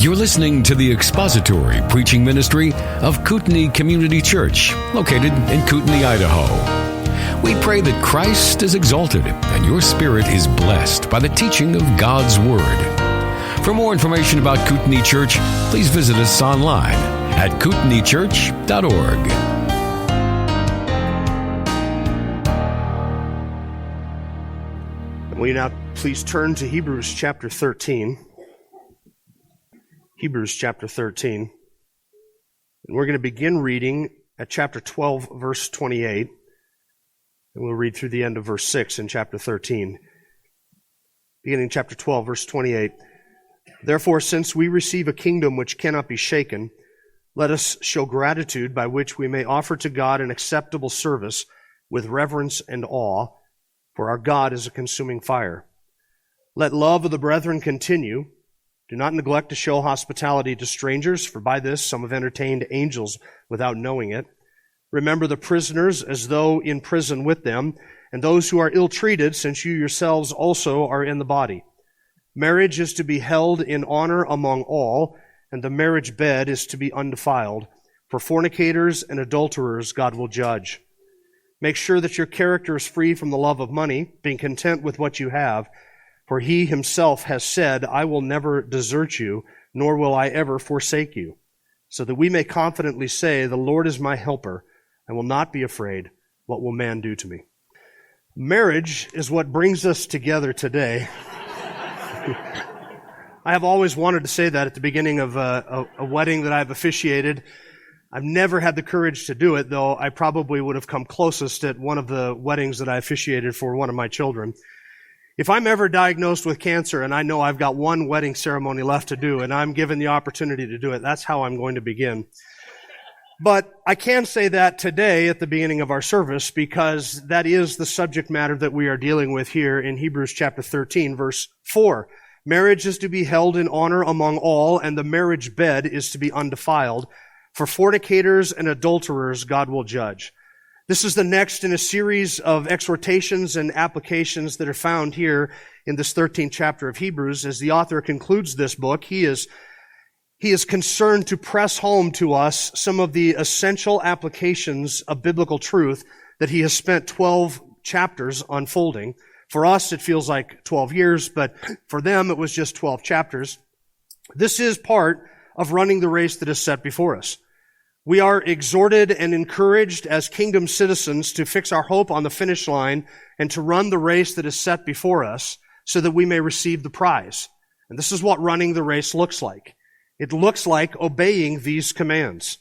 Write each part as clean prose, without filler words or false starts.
You're listening to the expository preaching ministry of Kootenai Community Church, located in Kootenai, Idaho. We pray that Christ is exalted and your spirit is blessed by the teaching of God's Word. For more information about Kootenai Church, please visit us online at kootenaichurch.org. Will you now please turn to Hebrews chapter 13. Hebrews chapter 13. And we're going to begin reading at chapter 12, verse 28. And we'll read through the end of verse 6 in chapter 13. Beginning chapter 12, verse 28. Therefore, since we receive a kingdom which cannot be shaken, let us show gratitude by which we may offer to God an acceptable service with reverence and awe, for our God is a consuming fire. Let love of the brethren continue. Do not neglect to show hospitality to strangers, for by this some have entertained angels without knowing it. Remember the prisoners as though in prison with them, and those who are ill-treated, since you yourselves also are in the body. Marriage is to be held in honor among all, and the marriage bed is to be undefiled. For fornicators and adulterers God will judge. Make sure that your character is free from the love of money, being content with what you have. For he himself has said, I will never desert you, nor will I ever forsake you. So that we may confidently say, the Lord is my helper, and will not be afraid. What will man do to me? Marriage is what brings us together today. I have always wanted to say that at the beginning of a wedding that I've officiated. I've never had the courage to do it, though I probably would have come closest at one of the weddings that I officiated for one of my children. If I'm ever diagnosed with cancer and I know I've got one wedding ceremony left to do and I'm given the opportunity to do it, that's how I'm going to begin. But I can say that today at the beginning of our service because that is the subject matter that we are dealing with here in Hebrews chapter 13, verse 4. Marriage is to be held in honor among all, and the marriage bed is to be undefiled. For fornicators and adulterers God will judge. This is the next in a series of exhortations and applications that are found here in this 13th chapter of Hebrews. As the author concludes this book, he is concerned to press home to us some of the essential applications of biblical truth that he has spent 12 chapters unfolding. For us, it feels like 12 years, but for them, it was just 12 chapters. This is part of running the race that is set before us. We are exhorted and encouraged as kingdom citizens to fix our hope on the finish line and to run the race that is set before us so that we may receive the prize. And this is what running the race looks like. It looks like obeying these commands.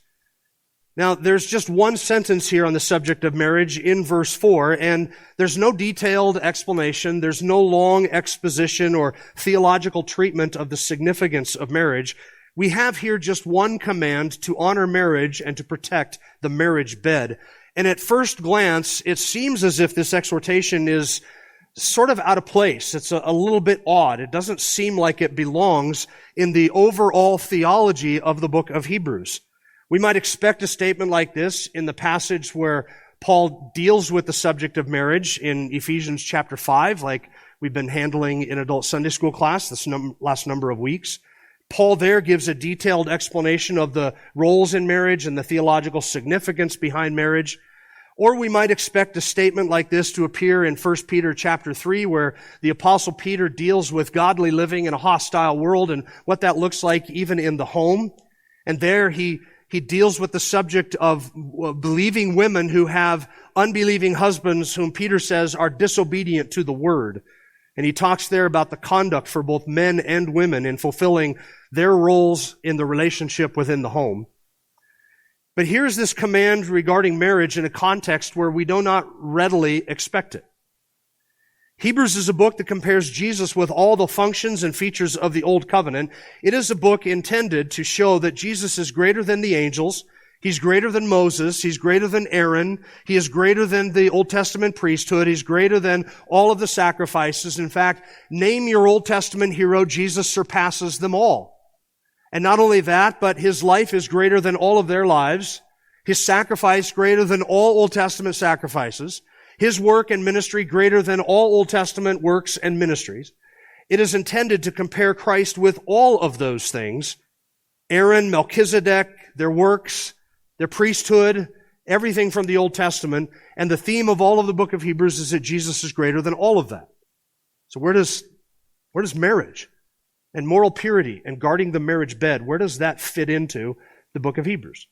Now, there's just one sentence here on the subject of marriage in verse 4, and there's no detailed explanation, there's no long exposition or theological treatment of the significance of marriage. We have here just one command to honor marriage and to protect the marriage bed. And at first glance, it seems as if this exhortation is sort of out of place. It's a little bit odd. It doesn't seem like it belongs in the overall theology of the book of Hebrews. We might expect a statement like this in the passage where Paul deals with the subject of marriage in Ephesians chapter 5, like we've been handling in adult Sunday school class this last number of weeks. Paul there gives a detailed explanation of the roles in marriage and the theological significance behind marriage. Or we might expect a statement like this to appear in 1 Peter chapter 3, where the Apostle Peter deals with godly living in a hostile world and what that looks like even in the home. And there he deals with the subject of believing women who have unbelieving husbands whom Peter says are disobedient to the word. And he talks there about the conduct for both men and women in fulfilling their roles in the relationship within the home. But here's this command regarding marriage in a context where we do not readily expect it. Hebrews is a book that compares Jesus with all the functions and features of the Old Covenant. It is a book intended to show that Jesus is greater than the angels. He's greater than Moses. He's greater than Aaron. He is greater than the Old Testament priesthood. He's greater than all of the sacrifices. In fact, name your Old Testament hero, Jesus surpasses them all. And not only that, but his life is greater than all of their lives. His sacrifice greater than all Old Testament sacrifices. His work and ministry greater than all Old Testament works and ministries. It is intended to compare Christ with all of those things Aaron, Melchizedek, their works, their priesthood, everything from the Old Testament. And the theme of all of the book of Hebrews is that Jesus is greater than all of that. So where does marriage and moral purity and guarding the marriage bed, where does that fit into the book of Hebrews?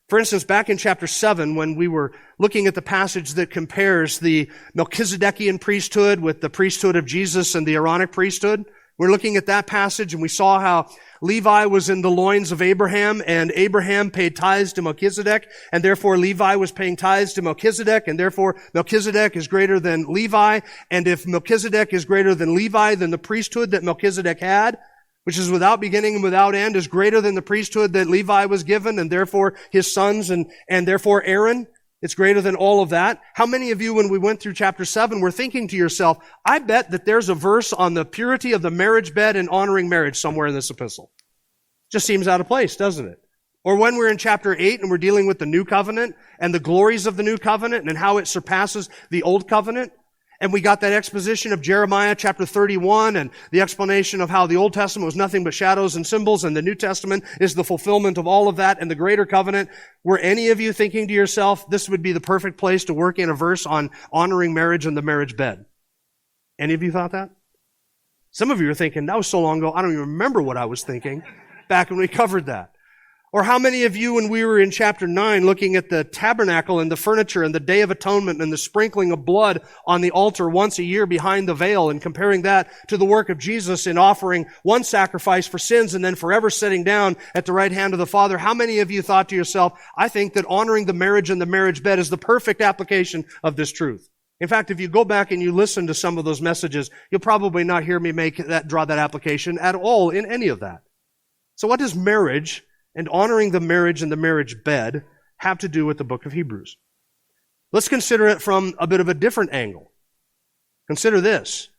For instance, back in chapter 7, when we were looking at the passage that compares the Melchizedekian priesthood with the priesthood of Jesus and the Aaronic priesthood, we're looking at that passage and we saw how Levi was in the loins of Abraham, and Abraham paid tithes to Melchizedek, and therefore Levi was paying tithes to Melchizedek, and therefore Melchizedek is greater than Levi. And if Melchizedek is greater than Levi, then the priesthood that Melchizedek had, which is without beginning and without end, is greater than the priesthood that Levi was given, and therefore his sons, and therefore Aaron. It's greater than all of that. How many of you, when we went through chapter 7, were thinking to yourself, I bet that there's a verse on the purity of the marriage bed and honoring marriage somewhere in this epistle? Just seems out of place, doesn't it? Or when we're in chapter 8 and we're dealing with the new covenant and the glories of the new covenant and how it surpasses the old covenant, and we got that exposition of Jeremiah chapter 31 and the explanation of how the Old Testament was nothing but shadows and symbols and the New Testament is the fulfillment of all of that and the greater covenant. Were any of you thinking to yourself, this would be the perfect place to work in a verse on honoring marriage and the marriage bed? Any of you thought that? Some of you are thinking, that was so long ago, I don't even remember what I was thinking back when we covered that. Or how many of you, when we were in chapter 9, looking at the tabernacle and the furniture and the Day of Atonement and the sprinkling of blood on the altar once a year behind the veil, and comparing that to the work of Jesus in offering one sacrifice for sins and then forever sitting down at the right hand of the Father, how many of you thought to yourself, I think that honoring the marriage and the marriage bed is the perfect application of this truth? In fact, if you go back and you listen to some of those messages, you'll probably not hear me draw that application at all in any of that. So what does marriage and honoring the marriage and the marriage bed have to do with the book of Hebrews? Let's consider it from a bit of a different angle. Consider this.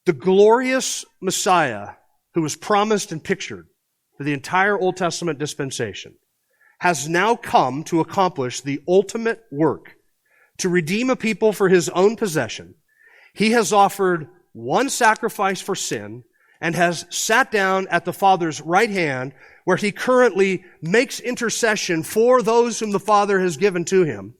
The glorious Messiah who was promised and pictured for the entire Old Testament dispensation has now come to accomplish the ultimate work to redeem a people for his own possession. He has offered one sacrifice for sin and has sat down at the Father's right hand, where he currently makes intercession for those whom the Father has given to him,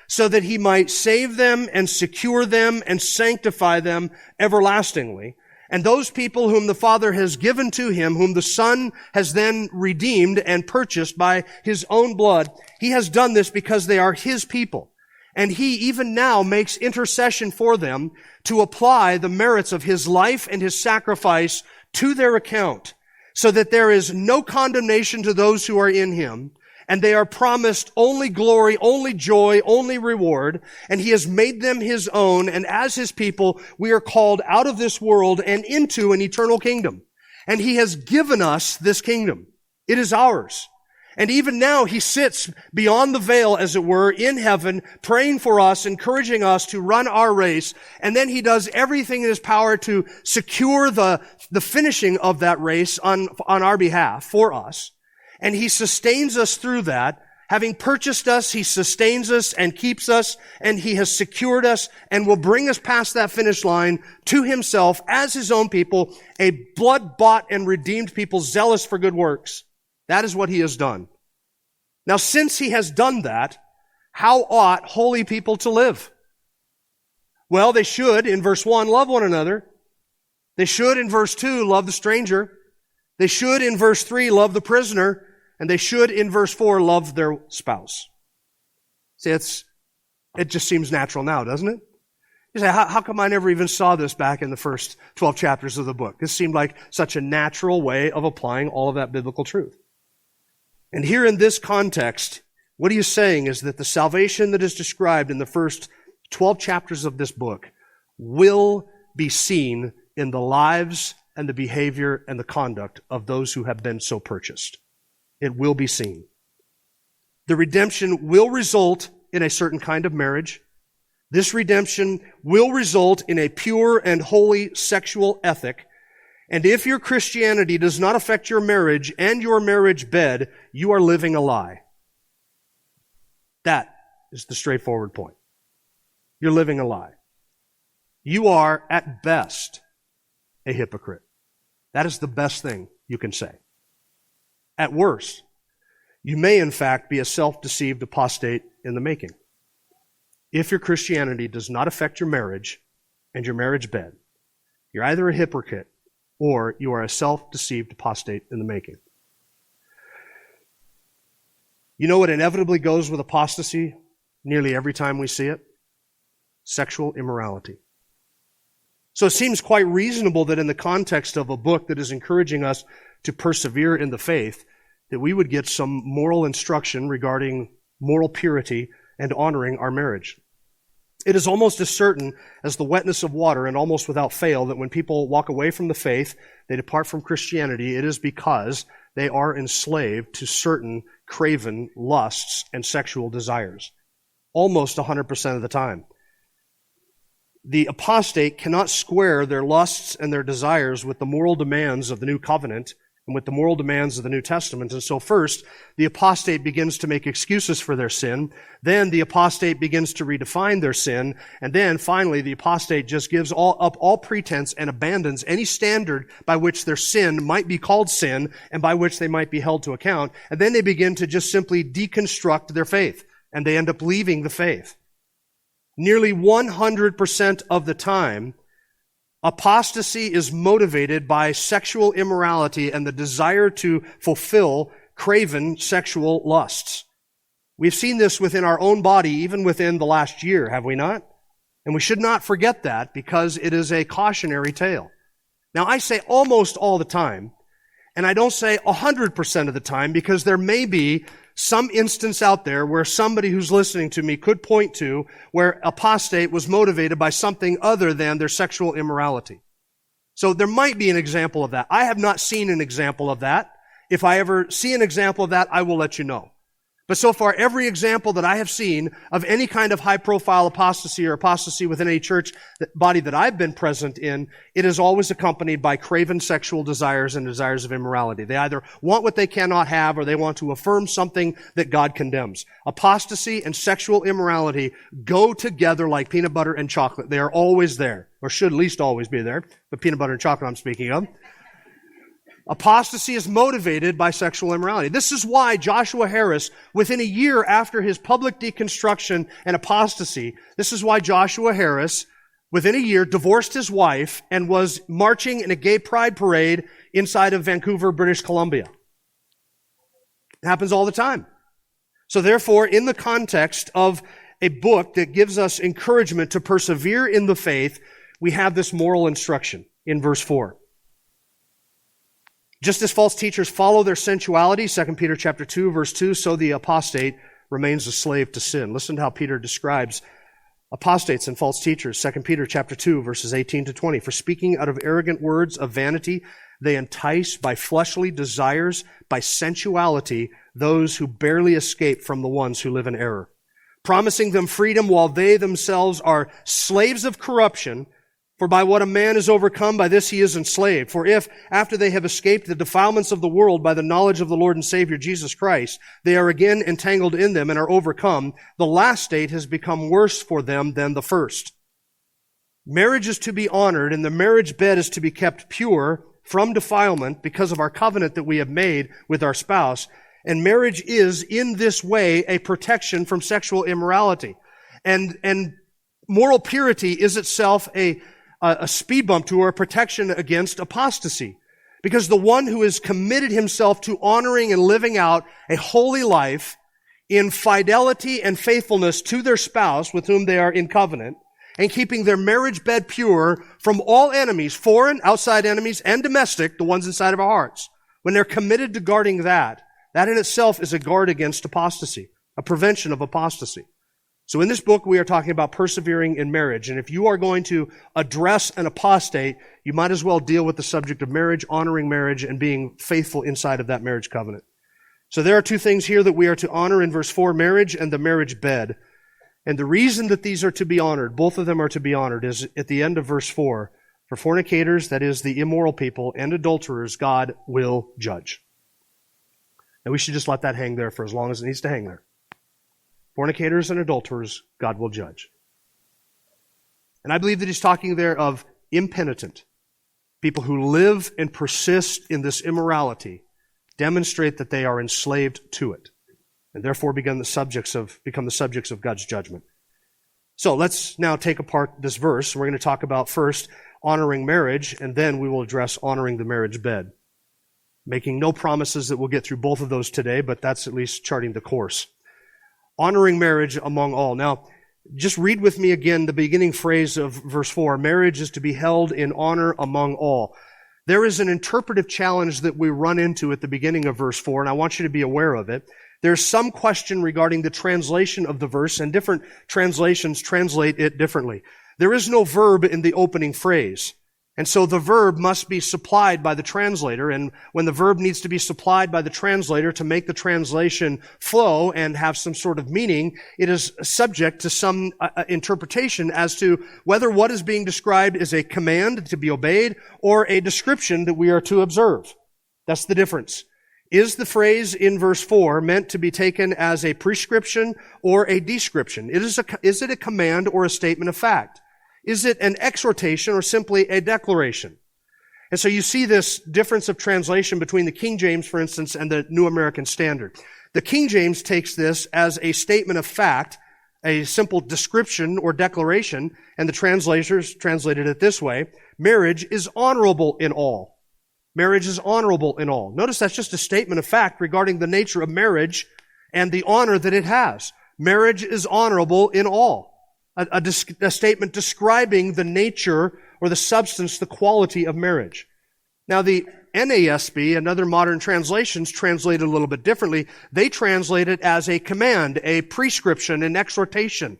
so that he might save them and secure them and sanctify them everlastingly. And those people whom the Father has given to him, whom the Son has then redeemed and purchased by his own blood, he has done this because they are his people. And he even now makes intercession for them to apply the merits of his life and his sacrifice to their account, so that there is no condemnation to those who are in him, and they are promised only glory, only joy, only reward, and he has made them his own, and as his people, we are called out of this world and into an eternal kingdom. And he has given us this kingdom. It is ours. And even now, he sits beyond the veil, as it were, in heaven, praying for us, encouraging us to run our race. And then he does everything in his power to secure the finishing of that race on our behalf, for us. And he sustains us through that. Having purchased us, he sustains us and keeps us, and he has secured us and will bring us past that finish line to himself as his own people, a blood-bought and redeemed people zealous for good works. That is what he has done. Now, since he has done that, how ought holy people to live? Well, they should, in verse 1, love one another. They should, in verse 2, love the stranger. They should, in verse 3, love the prisoner. And they should, in verse 4, love their spouse. See, it just seems natural now, doesn't it? You say, how come I never even saw this back in the first 12 chapters of the book? This seemed like such a natural way of applying all of that biblical truth. And here in this context, what he is saying is that the salvation that is described in the first 12 chapters of this book will be seen in the lives and the behavior and the conduct of those who have been so purchased. It will be seen. The redemption will result in a certain kind of marriage. This redemption will result in a pure and holy sexual ethic. And if your Christianity does not affect your marriage and your marriage bed, you are living a lie. That is the straightforward point. You're living a lie. You are, at best, a hypocrite. That is the best thing you can say. At worst, you may in fact be a self-deceived apostate in the making. If your Christianity does not affect your marriage and your marriage bed, you're either a hypocrite or you are a self-deceived apostate in the making. You know what inevitably goes with apostasy nearly every time we see it? Sexual immorality. So it seems quite reasonable that in the context of a book that is encouraging us to persevere in the faith, that we would get some moral instruction regarding moral purity and honoring our marriage. It is almost as certain as the wetness of water and almost without fail that when people walk away from the faith, they depart from Christianity, it is because they are enslaved to certain craven lusts and sexual desires. Almost 100% of the time. The apostate cannot square their lusts and their desires with the moral demands of the New Covenant and with the moral demands of the New Testament. And so first, the apostate begins to make excuses for their sin. Then the apostate begins to redefine their sin. And then finally, the apostate just gives up all pretense and abandons any standard by which their sin might be called sin and by which they might be held to account. And then they begin to just simply deconstruct their faith. And they end up leaving the faith. Nearly 100% of the time, apostasy is motivated by sexual immorality and the desire to fulfill craven sexual lusts. We've seen this within our own body, even within the last year, have we not? And we should not forget that because it is a cautionary tale. Now, I say almost all the time, and I don't say 100% of the time because there may be some instance out there where somebody who's listening to me could point to where apostate was motivated by something other than their sexual immorality. So there might be an example of that. I have not seen an example of that. If I ever see an example of that, I will let you know. But so far, every example that I have seen of any kind of high-profile apostasy or apostasy within any church body that I've been present in, it is always accompanied by craven sexual desires and desires of immorality. They either want what they cannot have or they want to affirm something that God condemns. Apostasy and sexual immorality go together like peanut butter and chocolate. They are always there, or should at least always be there. The peanut butter and chocolate I'm speaking of. Apostasy is motivated by sexual immorality. This is why Joshua Harris, within a year after his public deconstruction and apostasy, this is why Joshua Harris, within a year, divorced his wife and was marching in a gay pride parade inside of Vancouver, British Columbia. It happens all the time. So therefore, in the context of a book that gives us encouragement to persevere in the faith, we have this moral instruction in verse 4. Just as false teachers follow their sensuality, 2 Peter chapter 2, verse 2, so the apostate remains a slave to sin. Listen to how Peter describes apostates and false teachers. 2 Peter chapter 2, verses 18 to 20. For speaking out of arrogant words of vanity, they entice by fleshly desires, by sensuality, those who barely escape from the ones who live in error, promising them freedom while they themselves are slaves of corruption. For by what a man is overcome, by this he is enslaved. For if, after they have escaped the defilements of the world by the knowledge of the Lord and Savior Jesus Christ, they are again entangled in them and are overcome, the last state has become worse for them than the first. Marriage is to be honored, and the marriage bed is to be kept pure from defilement because of our covenant that we have made with our spouse. And marriage is, in this way, a protection from sexual immorality. And moral purity is itself a speed bump to or a protection against apostasy. Because the one who has committed himself to honoring and living out a holy life in fidelity and faithfulness to their spouse with whom they are in covenant, and keeping their marriage bed pure from all enemies, foreign, outside enemies, and domestic, the ones inside of our hearts, when they're committed to guarding that in itself is a guard against apostasy, a prevention of apostasy. So in this book, we are talking about persevering in marriage. And if you are going to address an apostate, you might as well deal with the subject of marriage, honoring marriage, and being faithful inside of that marriage covenant. So there are two things here that we are to honor in verse 4, marriage and the marriage bed. And the reason that these are to be honored, both of them are to be honored, is at the end of verse 4. For fornicators, that is the immoral people, and adulterers, God will judge. And we should just let that hang there for as long as it needs to hang there. Fornicators and adulterers, God will judge. And I believe that he's talking there of impenitent, people who live and persist in this immorality, demonstrate that they are enslaved to it, and therefore become the subjects of God's judgment. So let's now take apart this verse. We're going to talk about first honoring marriage, and then we will address honoring the marriage bed. Making no promises that we'll get through both of those today, but that's at least charting the course. Honoring marriage among all. Now, just read with me again the beginning phrase of verse 4. Marriage is to be held in honor among all. There is an interpretive challenge that we run into at the beginning of verse 4, and I want you to be aware of it. There's some question regarding the translation of the verse, and different translations translate it differently. There is no verb in the opening phrase. And so the verb must be supplied by the translator, and when the verb needs to be supplied by the translator to make the translation flow and have some sort of meaning, it is subject to some interpretation as to whether what is being described is a command to be obeyed or a description that we are to observe. That's the difference. Is the phrase in verse 4 meant to be taken as a prescription or a description? Is it a command or a statement of fact? Is it an exhortation or simply a declaration? And so you see this difference of translation between the King James, for instance, and the New American Standard. The King James takes this as a statement of fact, a simple description or declaration, and the translators translated it this way: marriage is honorable in all. Marriage is honorable in all. Notice that's just a statement of fact regarding the nature of marriage and the honor that it has. Marriage is honorable in all. A statement describing the nature or the substance, the quality of marriage. Now the NASB and other modern translations translate it a little bit differently. They translate it as a command, a prescription, an exhortation.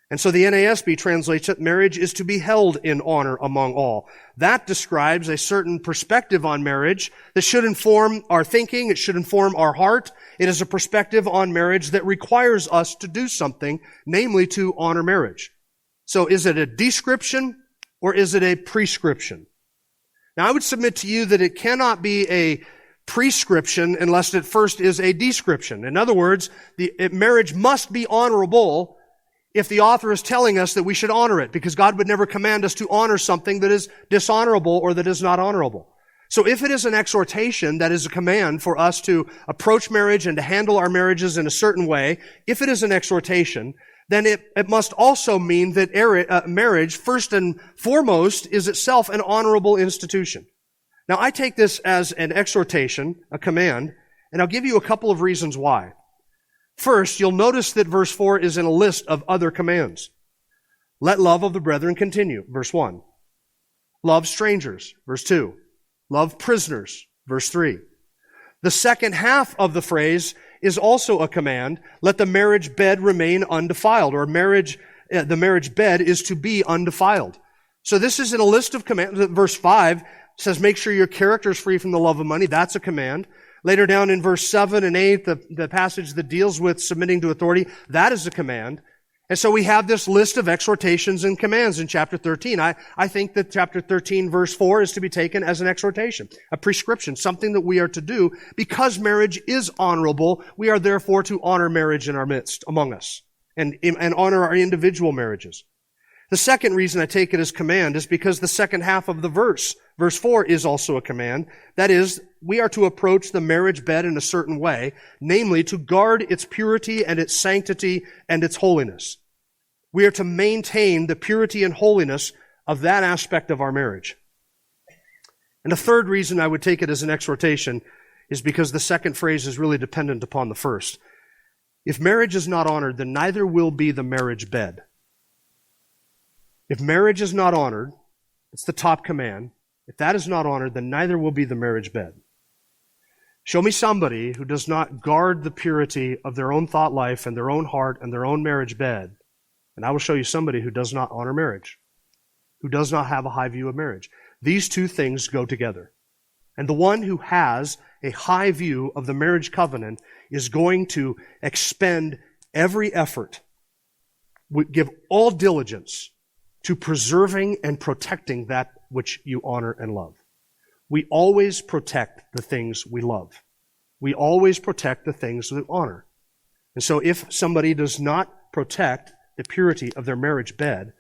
And so the NASB translates it, marriage is to be held in honor among all. That describes a certain perspective on marriage that should inform our thinking, it should inform our heart. It is a perspective on marriage that requires us to do something, namely to honor marriage. So is it a description or is it a prescription? Now I would submit to you that it cannot be a prescription unless it first is a description. In other words, marriage must be honorable if the author is telling us that we should honor it, because God would never command us to honor something that is dishonorable or that is not honorable. So if it is an exhortation, that is a command for us to approach marriage and to handle our marriages in a certain way, if it is an exhortation, then it must also mean that marriage, first and foremost, is itself an honorable institution. Now I take this as an exhortation, a command, and I'll give you a couple of reasons why. First, you'll notice that verse 4 is in a list of other commands. Let love of the brethren continue, verse 1. Love strangers, verse 2. Love prisoners, verse 3. The second half of the phrase is also a command. Let the marriage bed remain undefiled, or the marriage bed is to be undefiled. So this is in a list of commands. Verse 5 says, make sure your character is free from the love of money. That's a command. Later down in verse 7 and 8, the passage that deals with submitting to authority, that is a command. And so we have this list of exhortations and commands in chapter 13. I think that chapter 13, verse 4 is to be taken as an exhortation, a prescription, something that we are to do because marriage is honorable. We are therefore to honor marriage in our midst, among us, and honor our individual marriages. The second reason I take it as command is because the second half of the verse 4 is also a command. That is, we are to approach the marriage bed in a certain way, namely to guard its purity and its sanctity and its holiness. We are to maintain the purity and holiness of that aspect of our marriage. And the third reason I would take it as an exhortation is because the second phrase is really dependent upon the first. If marriage is not honored, then neither will be the marriage bed. If marriage is not honored, it's the top command. If that is not honored, then neither will be the marriage bed. Show me somebody who does not guard the purity of their own thought life and their own heart and their own marriage bed, and I will show you somebody who does not honor marriage, who does not have a high view of marriage. These two things go together. And the one who has a high view of the marriage covenant is going to expend every effort, give all diligence to preserving and protecting that which you honor and love. We always protect the things we love. We always protect the things that we honor. And so if somebody does not protect the purity of their marriage bed,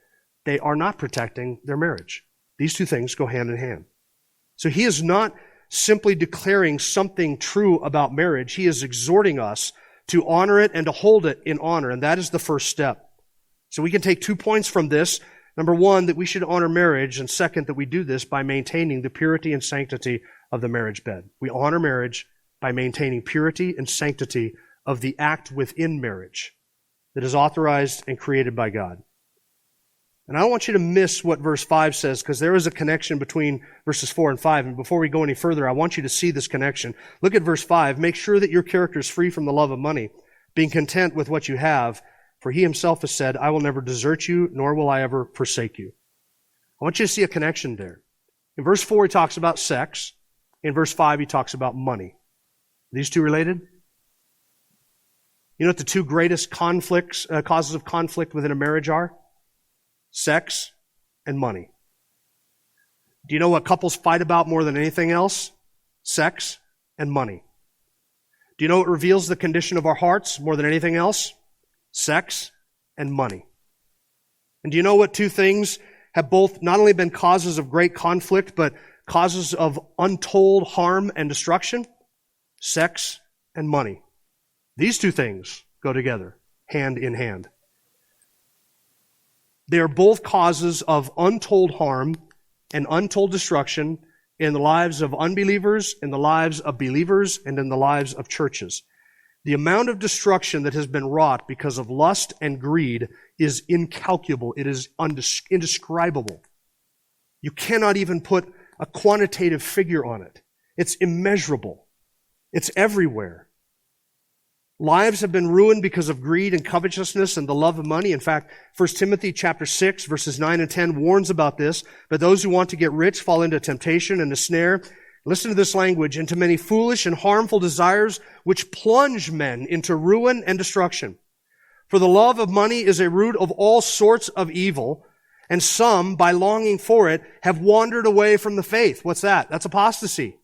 they are not protecting their marriage. These two things go hand in hand. So he is not simply declaring something true about marriage. He is exhorting us to honor it and to hold it in honor, and that is the first step. So we can take 2 points from this. Number one, that we should honor marriage, and second, that we do this by maintaining the purity and sanctity of the marriage bed. We honor marriage by maintaining purity and sanctity of the act within marriage that is authorized and created by God. And I don't want you to miss what verse 5 says, because there is a connection between verses 4 and 5. And before we go any further, I want you to see this connection. Look at verse 5. Make sure that your character is free from the love of money, being content with what you have. For he himself has said, I will never desert you, nor will I ever forsake you. I want you to see a connection there. In verse 4, he talks about sex. In verse 5, he talks about money. Are these two related? You know what the two greatest causes of conflict within a marriage are? Sex and money. Do you know what couples fight about more than anything else? Sex and money. Do you know what reveals the condition of our hearts more than anything else? Sex and money. And do you know what two things have both not only been causes of great conflict, but causes of untold harm and destruction? Sex and money. These two things go together, hand in hand. They are both causes of untold harm and untold destruction in the lives of unbelievers, in the lives of believers, and in the lives of churches. The amount of destruction that has been wrought because of lust and greed is incalculable. It is indescribable. You cannot even put a quantitative figure on it. It's immeasurable. It's everywhere. Lives have been ruined because of greed and covetousness and the love of money. In fact, 1 Timothy chapter 6, verses 9 and 10 warns about this. But those who want to get rich fall into temptation and a snare. Listen to this language, into many foolish and harmful desires which plunge men into ruin and destruction. For the love of money is a root of all sorts of evil, and some, by longing for it, have wandered away from the faith. What's that? That's apostasy.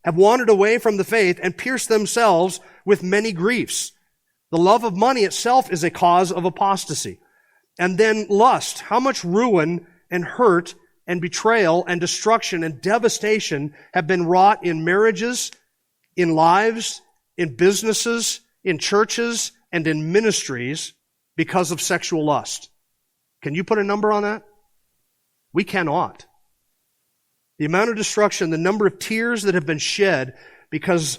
Have wandered away from the faith and pierced themselves with many griefs. The love of money itself is a cause of apostasy. And then lust. How much ruin and hurt and betrayal and destruction and devastation have been wrought in marriages, in lives, in businesses, in churches, and in ministries because of sexual lust. Can you put a number on that? We cannot. The amount of destruction, the number of tears that have been shed because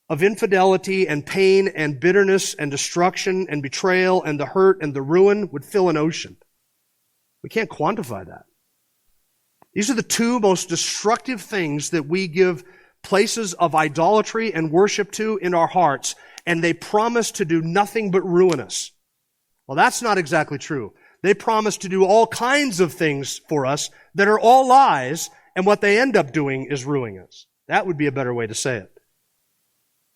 of infidelity and pain and bitterness and destruction and betrayal and the hurt and the ruin would fill an ocean. We can't quantify that. These are the two most destructive things that we give places of idolatry and worship to in our hearts, and they promise to do nothing but ruin us. Well, that's not exactly true. They promise to do all kinds of things for us that are all lies, and what they end up doing is ruining us. That would be a better way to say it.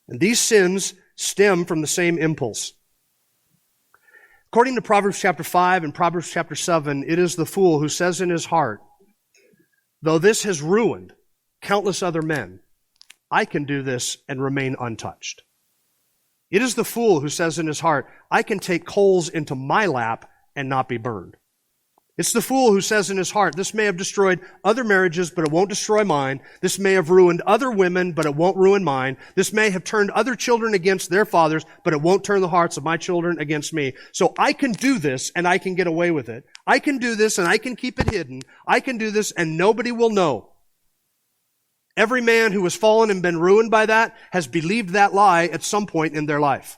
And these sins stem from the same impulse. According to Proverbs chapter 5 and Proverbs chapter 7, it is the fool who says in his heart, though this has ruined countless other men, I can do this and remain untouched. It is the fool who says in his heart, I can take coals into my lap and not be burned. It's the fool who says in his heart, this may have destroyed other marriages, but it won't destroy mine. This may have ruined other women, but it won't ruin mine. This may have turned other children against their fathers, but it won't turn the hearts of my children against me. So I can do this and I can get away with it. I can do this and I can keep it hidden. I can do this and nobody will know. Every man who has fallen and been ruined by that has believed that lie at some point in their life.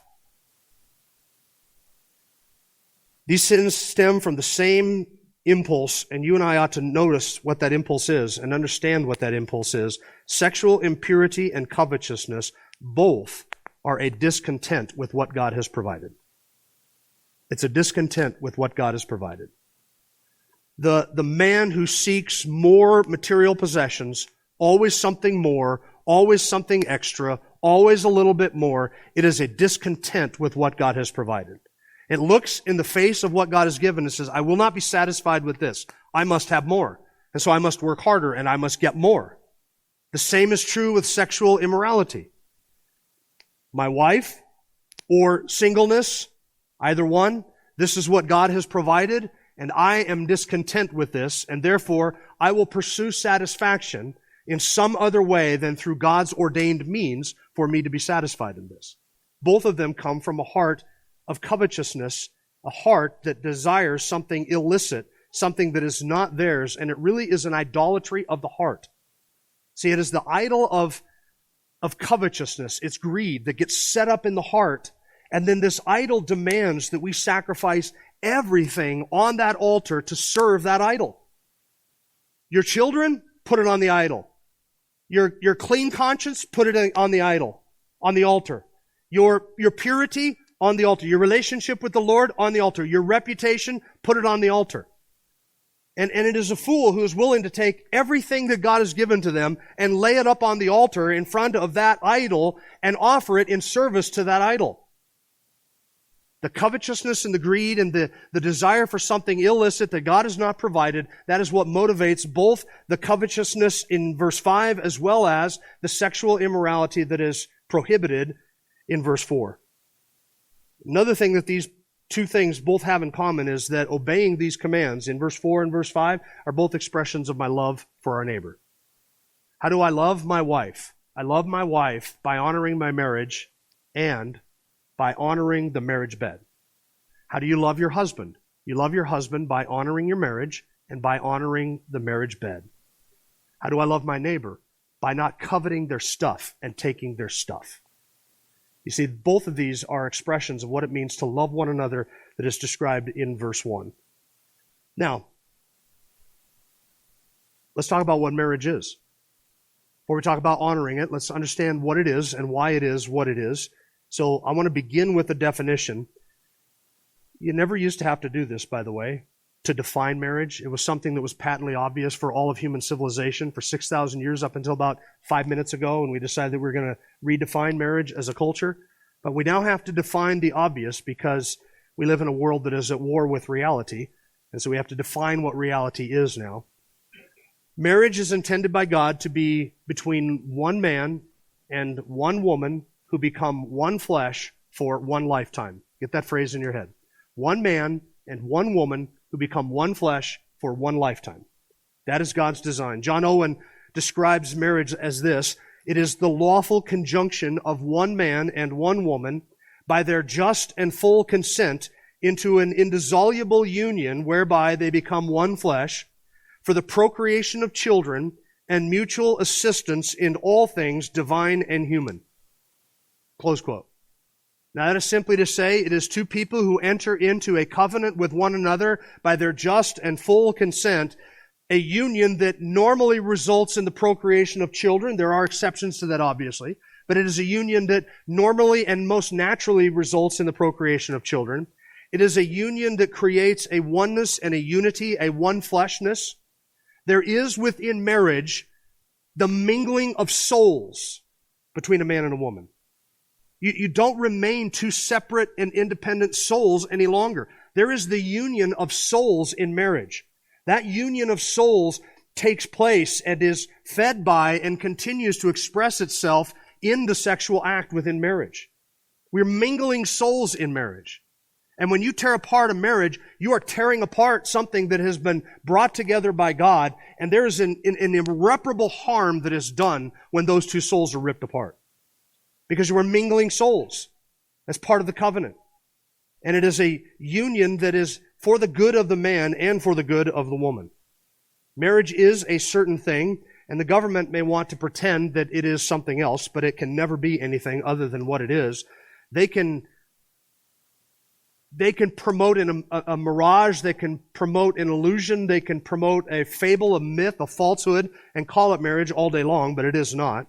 These sins stem from the same impulse, and you and I ought to notice what that impulse is and understand what that impulse is. Sexual impurity and covetousness both are a discontent with what God has provided. It's a discontent with what God has provided. The man who seeks more material possessions, always something more, always something extra, always a little bit more, it is a discontent with what God has provided. It looks in the face of what God has given and says, I will not be satisfied with this. I must have more. And so I must work harder and I must get more. The same is true with sexual immorality. My wife or singleness, either one, this is what God has provided, and I am discontent with this, and therefore I will pursue satisfaction in some other way than through God's ordained means for me to be satisfied in this. Both of them come from a heart of covetousness, a heart that desires something illicit, something that is not theirs, and it really is an idolatry of the heart. See, it is the idol of covetousness, it's greed that gets set up in the heart, and then this idol demands that we sacrifice everything on that altar to serve that idol. Your children, put it on the idol. Your clean conscience, put it on the idol, on the altar. Your purity, on the altar. Your relationship with the Lord, on the altar. Your reputation, put it on the altar. And it is a fool who is willing to take everything that God has given to them and lay it up on the altar in front of that idol and offer it in service to that idol. The covetousness and the greed and the desire for something illicit that God has not provided, that is what motivates both the covetousness in verse 5 as well as the sexual immorality that is prohibited in verse 4. Another thing that these two things both have in common is that obeying these commands in verse 4 and verse 5 are both expressions of my love for our neighbor. How do I love my wife? I love my wife by honoring my marriage and by honoring the marriage bed. How do you love your husband? You love your husband by honoring your marriage and by honoring the marriage bed. How do I love my neighbor? By not coveting their stuff and taking their stuff. You see, both of these are expressions of what it means to love one another that is described in verse 1. Now, let's talk about what marriage is. Before we talk about honoring it, let's understand what it is and why it is what it is. So I want to begin with a definition. You never used to have to do this, by the way, to define marriage. It was something that was patently obvious for all of human civilization for 6,000 years up until about 5 minutes ago, when we decided that we were going to redefine marriage as a culture. But we now have to define the obvious because we live in a world that is at war with reality, and so we have to define what reality is now. Marriage is intended by God to be between one man and one woman who become one flesh for one lifetime. Get that phrase in your head. One man and one woman who become one flesh for one lifetime. That is God's design. John Owen describes marriage as this: it is the lawful conjunction of one man and one woman by their just and full consent into an indissoluble union whereby they become one flesh for the procreation of children and mutual assistance in all things divine and human. Close quote. Now that is simply to say it is two people who enter into a covenant with one another by their just and full consent, a union that normally results in the procreation of children. There are exceptions to that, obviously, but it is a union that normally and most naturally results in the procreation of children. It is a union that creates a oneness and a unity, a one-fleshness. There is within marriage the mingling of souls between a man and a woman. You don't remain two separate and independent souls any longer. There is the union of souls in marriage. That union of souls takes place and is fed by and continues to express itself in the sexual act within marriage. We're mingling souls in marriage. And when you tear apart a marriage, you are tearing apart something that has been brought together by God, and there is an irreparable harm that is done when those two souls are ripped apart. Because you are mingling souls as part of the covenant. And it is a union that is for the good of the man and for the good of the woman. Marriage is a certain thing, and the government may want to pretend that it is something else, but it can never be anything other than what it is. They can promote a mirage, they can promote an illusion, they can promote a fable, a myth, a falsehood, and call it marriage all day long, but it is not.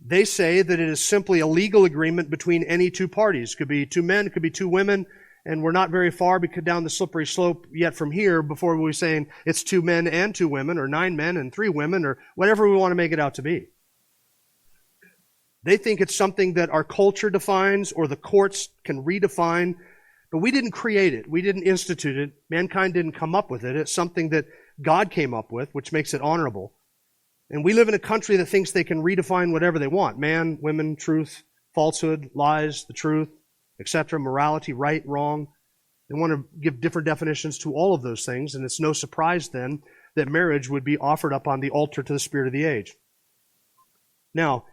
They say that it is simply a legal agreement between any two parties. It could be two men, it could be two women, and we're not very far down the slippery slope yet from here before we're saying it's two men and two women, or 9 men and 3 women, or whatever we want to make it out to be. They think it's something that our culture defines or the courts can redefine, but we didn't create it. We didn't institute it. Mankind didn't come up with it. It's something that God came up with, which makes it honorable. And we live in a country that thinks they can redefine whatever they want. Man, women, truth, falsehood, lies, the truth, etc., morality, right, wrong. They want to give different definitions to all of those things, and it's no surprise then that marriage would be offered up on the altar to the spirit of the age. Now,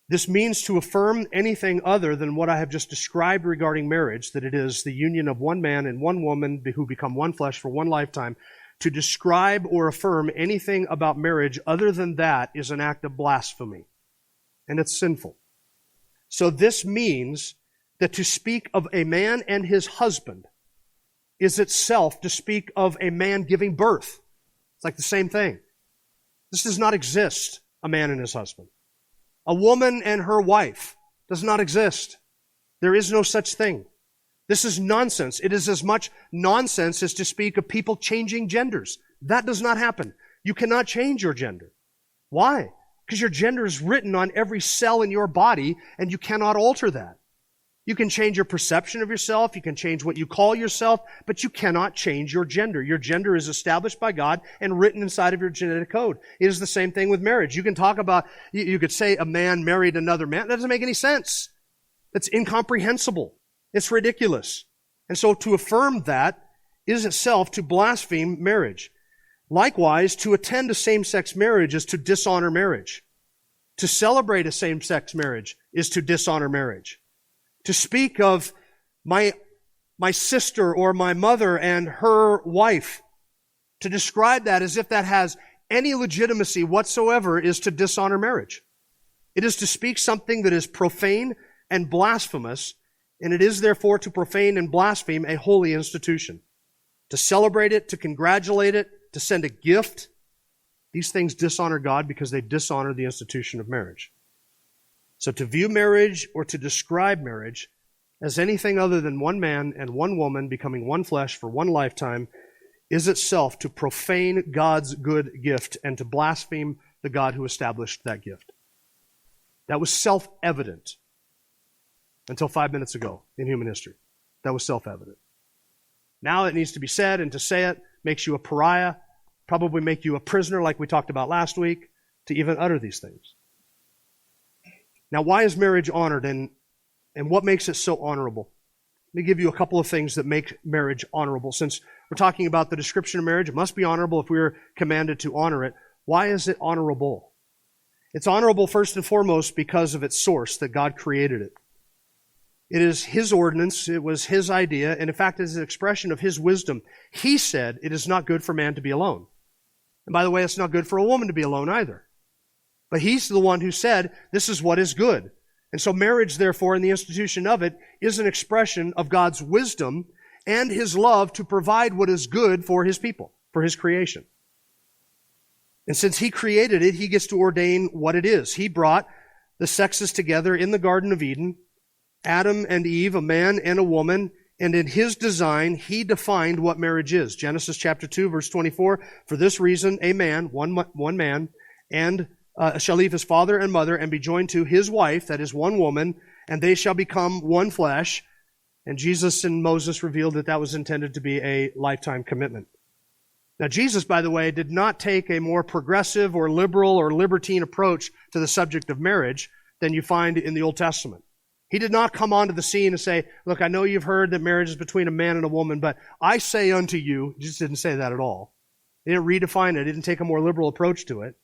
this means to affirm anything other than what I have just described regarding marriage, that it is the union of one man and one woman who become one flesh for one lifetime. To describe or affirm anything about marriage other than that is an act of blasphemy, and it's sinful. So this means that to speak of a man and his husband is itself to speak of a man giving birth. It's like the same thing. This does not exist, a man and his husband. A woman and her wife does not exist. There is no such thing. This is nonsense. It is as much nonsense as to speak of people changing genders. That does not happen. You cannot change your gender. Why? Because your gender is written on every cell in your body, and you cannot alter that. You can change your perception of yourself, you can change what you call yourself, but you cannot change your gender. Your gender is established by God and written inside of your genetic code. It is the same thing with marriage. You can talk about, you could say a man married another man. That doesn't make any sense. That's incomprehensible. It's ridiculous. And so to affirm that is itself to blaspheme marriage. Likewise, to attend a same-sex marriage is to dishonor marriage. To celebrate a same-sex marriage is to dishonor marriage. To speak of my sister or my mother and her wife, to describe that as if that has any legitimacy whatsoever is to dishonor marriage. It is to speak something that is profane and blasphemous, and it is therefore to profane and blaspheme a holy institution. To celebrate it, to congratulate it, to send a gift, these things dishonor God because they dishonor the institution of marriage. So to view marriage or to describe marriage as anything other than one man and one woman becoming one flesh for one lifetime is itself to profane God's good gift and to blaspheme the God who established that gift. That was self-evident until 5 minutes ago in human history. That was self-evident. Now it needs to be said, and to say it makes you a pariah, probably make you a prisoner like we talked about last week, to even utter these things. Now, why is marriage honored, and what makes it so honorable? Let me give you a couple of things that make marriage honorable. Since we're talking about the description of marriage, it must be honorable if we are commanded to honor it. Why is it honorable? It's honorable first and foremost because of its source, that God created it. It is His ordinance, it was His idea, and in fact it is an expression of His wisdom. He said it is not good for man to be alone. And by the way, it's not good for a woman to be alone either. But He's the one who said, this is what is good. And so marriage, therefore, and the institution of it, is an expression of God's wisdom and His love to provide what is good for His people, for His creation. And since He created it, He gets to ordain what it is. He brought the sexes together in the Garden of Eden, Adam and Eve, a man and a woman, and in His design, He defined what marriage is. Genesis chapter 2, verse 24, for this reason, a man, one man, and shall leave his father and mother and be joined to his wife, that is one woman, and they shall become one flesh. And Jesus and Moses revealed that that was intended to be a lifetime commitment. Now Jesus, by the way, did not take a more progressive or liberal or libertine approach to the subject of marriage than you find in the Old Testament. He did not come onto the scene and say, look, I know you've heard that marriage is between a man and a woman, but I say unto you, he just didn't say that at all. He didn't redefine it. He didn't take a more liberal approach to it.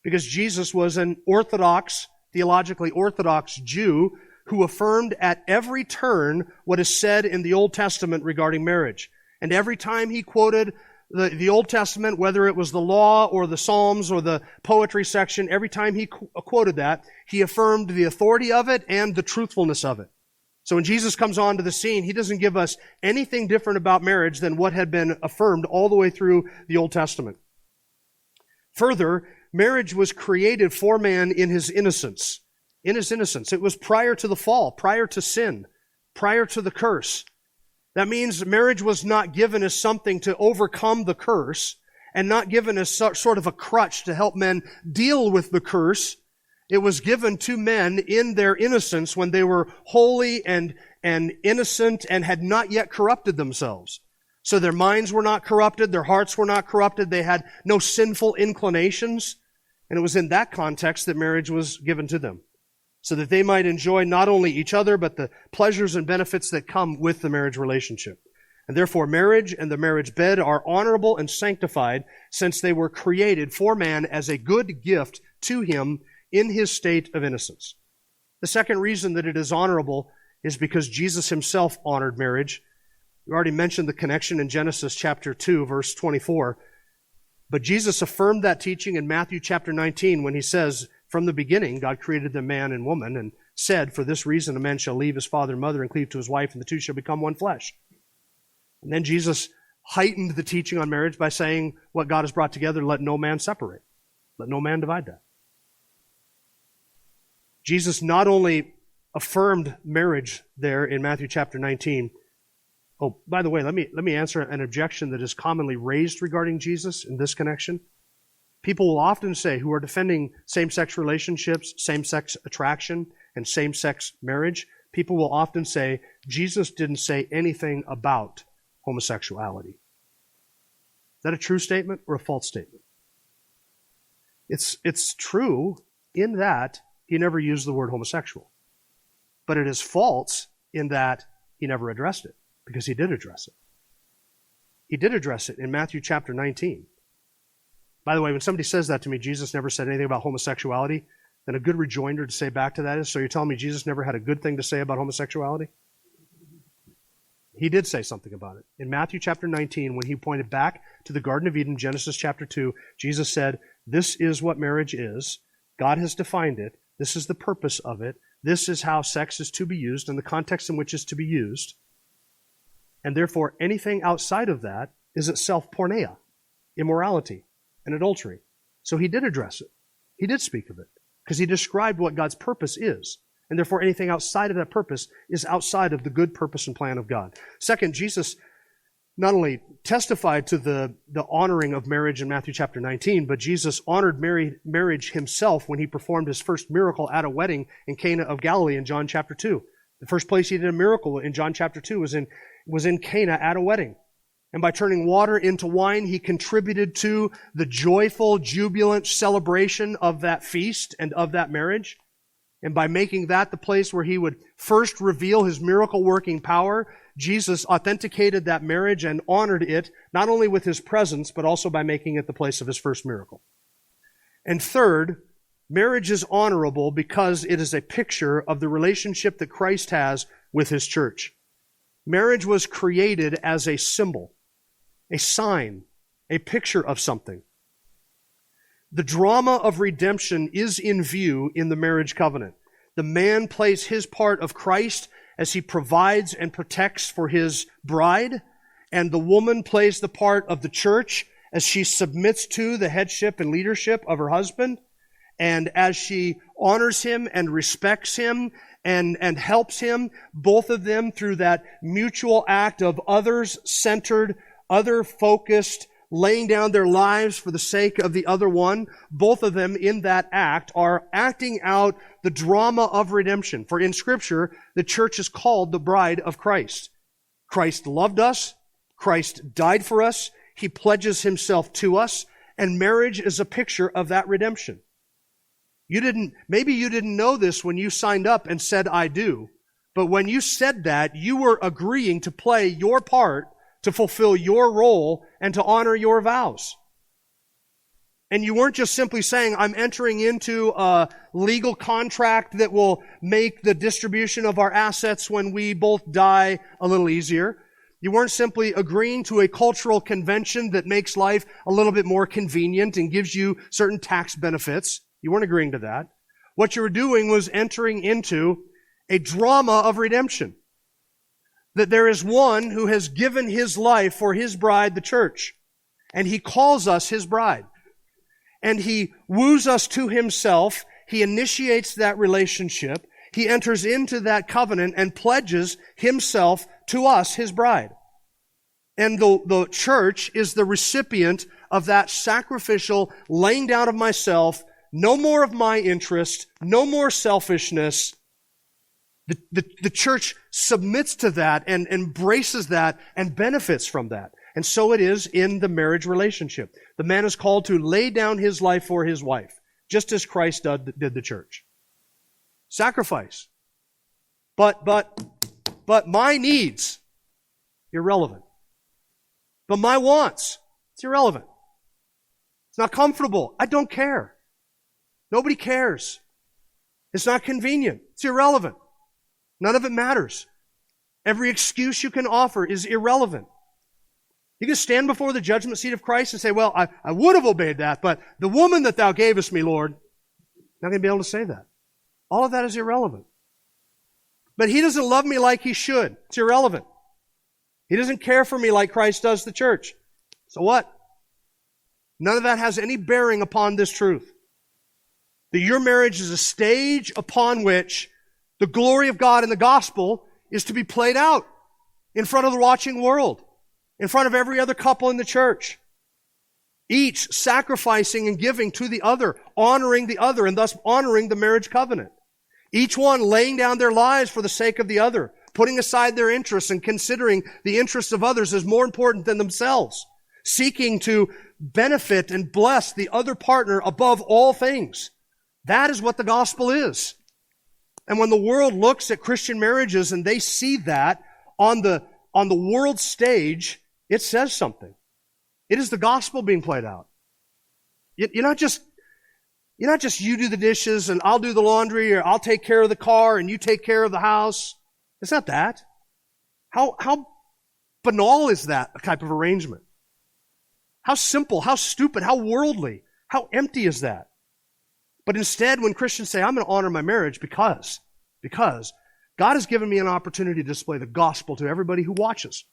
Because Jesus was an orthodox, theologically orthodox Jew who affirmed at every turn what is said in the Old Testament regarding marriage. And every time he quoted the Old Testament, whether it was the law or the Psalms or the poetry section, every time he quoted that, he affirmed the authority of it and the truthfulness of it. So when Jesus comes onto the scene, He doesn't give us anything different about marriage than what had been affirmed all the way through the Old Testament. Further, marriage was created for man in his innocence. In his innocence. It was prior to the fall, prior to sin, prior to the curse. That means marriage was not given as something to overcome the curse and not given as sort of a crutch to help men deal with the curse. It was given to men in their innocence when they were holy and innocent and had not yet corrupted themselves. So their minds were not corrupted, their hearts were not corrupted, they had no sinful inclinations. And it was in that context that marriage was given to them, so that they might enjoy not only each other, but the pleasures and benefits that come with the marriage relationship. And therefore marriage and the marriage bed are honorable and sanctified, since they were created for man as a good gift to him in his state of innocence. The second reason that it is honorable is because Jesus himself honored marriage. We already mentioned the connection in Genesis chapter 2, verse 24. But Jesus affirmed that teaching in Matthew chapter 19 when he says, from the beginning, God created the man and woman and said, for this reason a man shall leave his father and mother and cleave to his wife, and the two shall become one flesh. And then Jesus heightened the teaching on marriage by saying, what God has brought together, let no man separate. Let no man divide that. Jesus not only affirmed marriage there in Matthew chapter 19. Oh, by the way, let me answer an objection that is commonly raised regarding Jesus in this connection. People will often say, who are defending same-sex relationships, same-sex attraction, and same-sex marriage, people will often say, Jesus didn't say anything about homosexuality. Is that a true statement or a false statement? It's true in that he never used the word homosexual. But it is false in that he never addressed it, because he did address it. He did address it in Matthew chapter 19. By the way, when somebody says that to me, Jesus never said anything about homosexuality, then a good rejoinder to say back to that is, so you're telling me Jesus never had a good thing to say about homosexuality? He did say something about it. In Matthew chapter 19, when he pointed back to the Garden of Eden, Genesis chapter 2, Jesus said, this is what marriage is. God has defined it. This is the purpose of it. This is how sex is to be used and the context in which it's to be used. And therefore, anything outside of that is itself porneia, immorality, and adultery. So he did address it. He did speak of it, because he described what God's purpose is. And therefore, anything outside of that purpose is outside of the good purpose and plan of God. Second, Jesus not only testified to the honoring of marriage in Matthew chapter 19, but Jesus honored marriage himself when he performed his first miracle at a wedding in Cana of Galilee in John chapter 2. The first place he did a miracle in John chapter 2 was in Cana at a wedding. And by turning water into wine, he contributed to the joyful, jubilant celebration of that feast and of that marriage. And by making that the place where he would first reveal his miracle-working power, Jesus authenticated that marriage and honored it, not only with his presence, but also by making it the place of his first miracle. And third, marriage is honorable because it is a picture of the relationship that Christ has with his church. Marriage was created as a symbol, a sign, a picture of something. The drama of redemption is in view in the marriage covenant. The man plays his part of Christ as he provides and protects for his bride, and the woman plays the part of the church as she submits to the headship and leadership of her husband, and as she honors him and respects him and helps him, both of them through that mutual act of others-centered, other-focused, laying down their lives for the sake of the other one. Both of them in that act are acting out the drama of redemption. For in Scripture, the church is called the bride of Christ. Christ loved us. Christ died for us. He pledges himself to us. And marriage is a picture of that redemption. Maybe you didn't know this when you signed up and said, I do. But when you said that, you were agreeing to play your part to fulfill your role and to honor your vows. And you weren't just simply saying, I'm entering into a legal contract that will make the distribution of our assets when we both die a little easier. You weren't simply agreeing to a cultural convention that makes life a little bit more convenient and gives you certain tax benefits. You weren't agreeing to that. What you were doing was entering into a drama of redemption. That there is one who has given his life for his bride, the church. And he calls us his bride. And he woos us to himself. He initiates that relationship. He enters into that covenant and pledges himself to us, his bride. And the church is the recipient of that sacrificial laying down of myself, no more of my interest, no more selfishness. The church submits to that and embraces that and benefits from that. And so it is in the marriage relationship. The man is called to lay down his life for his wife, just as Christ did the church. Sacrifice. But my needs, irrelevant. But my wants, it's irrelevant. It's not comfortable. I don't care. Nobody cares. It's not convenient. It's irrelevant. None of it matters. Every excuse you can offer is irrelevant. You can stand before the judgment seat of Christ and say, well, I would have obeyed that, but the woman that thou gavest me, Lord, not going to be able to say that. All of that is irrelevant. But He doesn't love me like He should. It's irrelevant. He doesn't care for me like Christ does the church. So what? None of that has any bearing upon this truth. That your marriage is a stage upon which the glory of God in the gospel is to be played out in front of the watching world, in front of every other couple in the church. Each sacrificing and giving to the other, honoring the other, and thus honoring the marriage covenant. Each one laying down their lives for the sake of the other, putting aside their interests and considering the interests of others as more important than themselves, seeking to benefit and bless the other partner above all things. That is what the gospel is. And when the world looks at Christian marriages and they see that on the world stage, it says something. It is the gospel being played out. You're not just you do the dishes and I'll do the laundry, or I'll take care of the car and you take care of the house. It's not that. How banal is that type of arrangement? How simple, how stupid, how worldly, how empty is that? But instead, when Christians say, I'm going to honor my marriage because God has given me an opportunity to display the gospel to everybody who watches.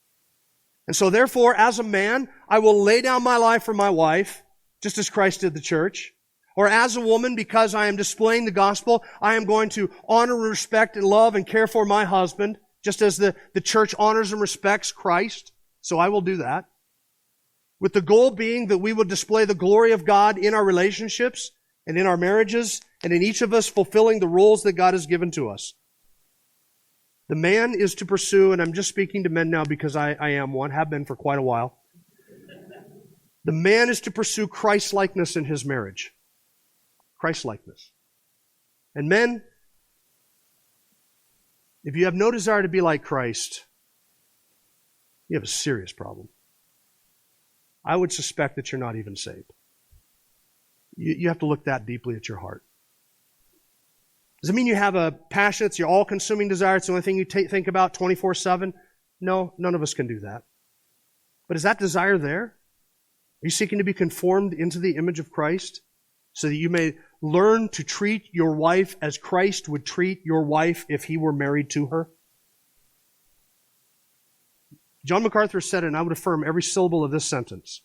And so therefore, as a man, I will lay down my life for my wife, just as Christ did the church. Or as a woman, because I am displaying the gospel, I am going to honor, respect, and love and care for my husband, just as the church honors and respects Christ. So I will do that. With the goal being that we will display the glory of God in our relationships and in our marriages and in each of us fulfilling the roles that God has given to us. The man is to pursue, and I'm just speaking to men now because I am one, have been for quite a while. The man is to pursue Christ-likeness in his marriage. Christ-likeness. And men, if you have no desire to be like Christ, you have a serious problem. I would suspect that you're not even saved. You have to look that deeply at your heart. Does it mean you have a passion, it's your all-consuming desire, it's the only thing you think about 24/7? No, none of us can do that. But is that desire there? Are you seeking to be conformed into the image of Christ so that you may learn to treat your wife as Christ would treat your wife if He were married to her? John MacArthur said, and I would affirm every syllable of this sentence,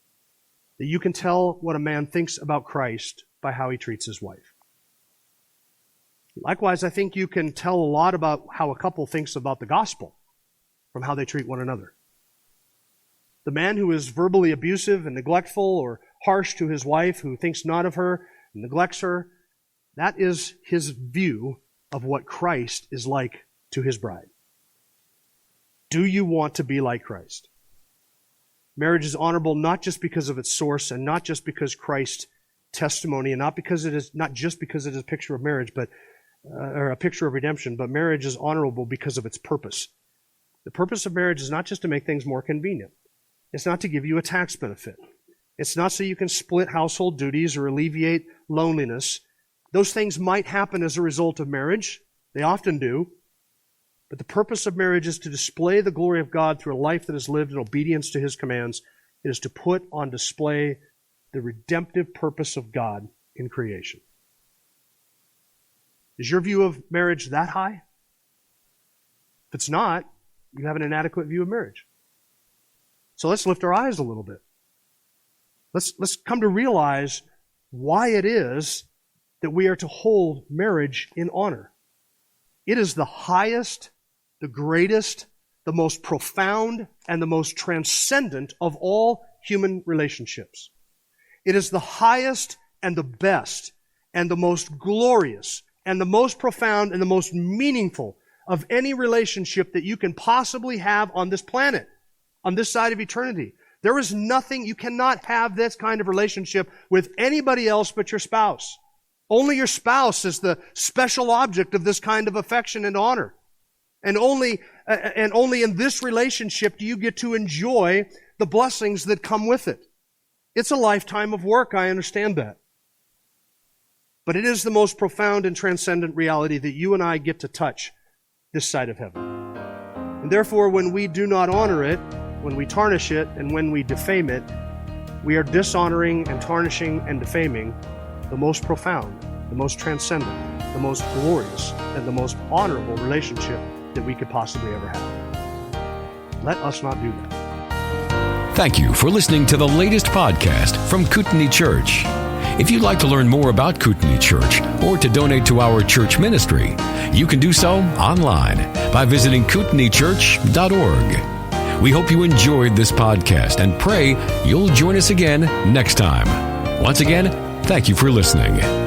that you can tell what a man thinks about Christ by how he treats his wife. Likewise, I think you can tell a lot about how a couple thinks about the gospel from how they treat one another. The man who is verbally abusive and neglectful or harsh to his wife, who thinks not of her, neglects her, that is his view of what Christ is like to His bride. Do you want to be like Christ? Marriage is honorable not just because of its source and not just because Christ's testimony and not just because it is a picture of marriage, or a picture of redemption, but marriage is honorable because of its purpose. The purpose of marriage is not just to make things more convenient. It's not to give you a tax benefit. It's not so you can split household duties or alleviate loneliness. Those things might happen as a result of marriage. They often do. But the purpose of marriage is to display the glory of God through a life that is lived in obedience to His commands. It is to put on display the redemptive purpose of God in creation. Is your view of marriage that high? If it's not, you have an inadequate view of marriage. So let's lift our eyes a little bit. Let's come to realize why it is that we are to hold marriage in honor. It is the highest, the greatest, the most profound, and the most transcendent of all human relationships. It is the highest and the best and the most glorious and the most profound and the most meaningful of any relationship that you can possibly have on this planet, on this side of eternity. There is nothing, you cannot have this kind of relationship with anybody else but your spouse. Only your spouse is the special object of this kind of affection and honor. And only in this relationship do you get to enjoy the blessings that come with it. It's a lifetime of work, I understand that. But it is the most profound and transcendent reality that you and I get to touch this side of heaven. And therefore, when we do not honor it, when we tarnish it, and when we defame it, we are dishonoring and tarnishing and defaming the most profound, the most transcendent, the most glorious, and the most honorable relationship that we could possibly ever have. Let us not do that. Thank you for listening to the latest podcast from Kootenai Church. If you'd like to learn more about Kootenai Church or to donate to our church ministry, you can do so online by visiting kootenaichurch.org. We hope you enjoyed this podcast and pray you'll join us again next time. Once again, thank you for listening.